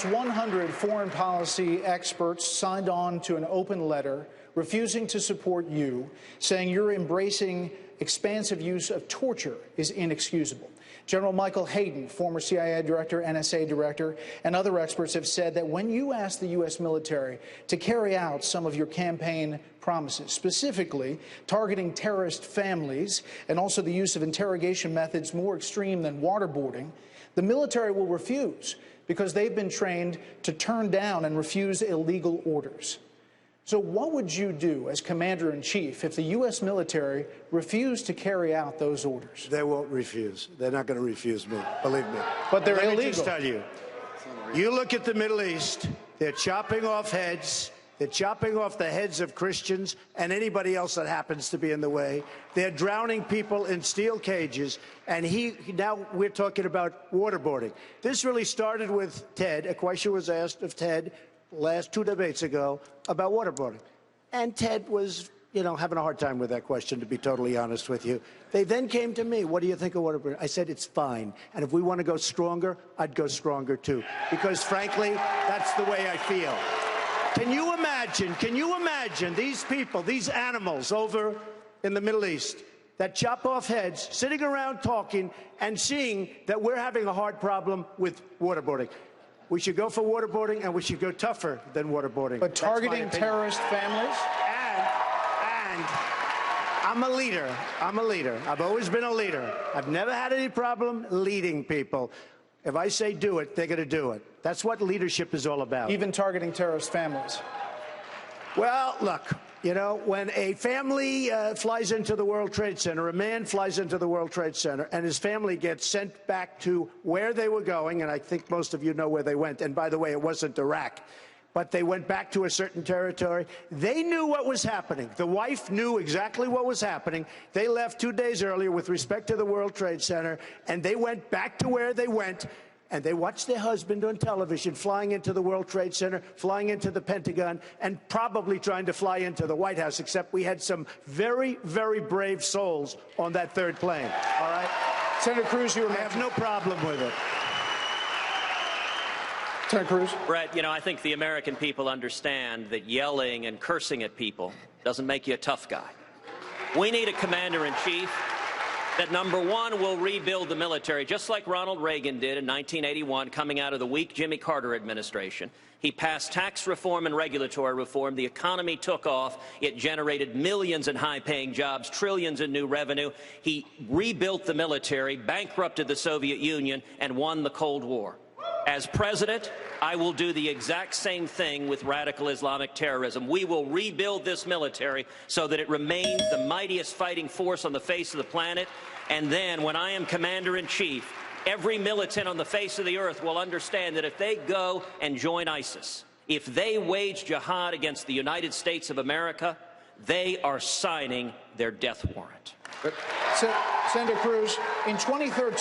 Almost 100 foreign policy experts signed on to an open letter refusing to support you, saying you're embracing expansive use of torture is inexcusable. General Michael Hayden, former CIA director, NSA director, and other experts have said that when you ask the U.S. military to carry out some of your campaign promises, specifically targeting terrorist families and also the use of interrogation methods more extreme than waterboarding, the military will refuse because they've been trained to turn down and refuse illegal orders. So what would you do as Commander-in-Chief if the U.S. military refused to carry out those orders? They won't refuse. They're not going to refuse me, believe me. But they're illegal. Let me just tell you, you look at the Middle East, they're chopping off heads. They're chopping off the heads of Christians and anybody else that happens to be in the way. They're drowning people in steel cages. And now we're talking about waterboarding. This really started with Ted. A question was asked of Ted last 2 debates ago about waterboarding. And Ted was, having a hard time with that question, to be totally honest with you. They then came to me, what do you think of waterboarding? I said, it's fine. And if we want to go stronger, I'd go stronger too. Because frankly, that's the way I feel. Can you imagine these people, these animals over in the Middle East that chop off heads, sitting around talking and seeing that we're having a hard problem with waterboarding? We should go for waterboarding, and we should go tougher than waterboarding. But targeting terrorist families? And I'm a leader. I've always been a leader. I've never had any problem leading people. If I say do it, they're going to do it. That's what leadership is all about. Even targeting terrorist families? Well, look, when a family flies into the World Trade Center, a man flies into the World Trade Center, and his family gets sent back to where they were going, and I think most of you know where they went. And by the way, it wasn't Iraq. But they went back to a certain territory. They knew what was happening. The wife knew exactly what was happening. They left 2 days earlier with respect to the World Trade Center, and they went back to where they went, and they watched their husband on television flying into the World Trade Center, flying into the Pentagon, and probably trying to fly into the White House, except we had some very, very brave souls on that third plane. All right? Senator Cruz, I have no problem with it. Senator Cruz. Brett, I think the American people understand that yelling and cursing at people doesn't make you a tough guy. We need a commander-in-chief that, number one, will rebuild the military, just like Ronald Reagan did in 1981, coming out of the weak Jimmy Carter administration. He passed tax reform and regulatory reform. The economy took off. It generated millions in high-paying jobs, trillions in new revenue. He rebuilt the military, bankrupted the Soviet Union, and won the Cold War. As president, I will do the exact same thing with radical Islamic terrorism. We will rebuild this military so that it remains the mightiest fighting force on the face of the planet. And then, when I am commander-in-chief, every militant on the face of the earth will understand that if they go and join ISIS, if they wage jihad against the United States of America, they are signing their death warrant. Senator Cruz, in 2013,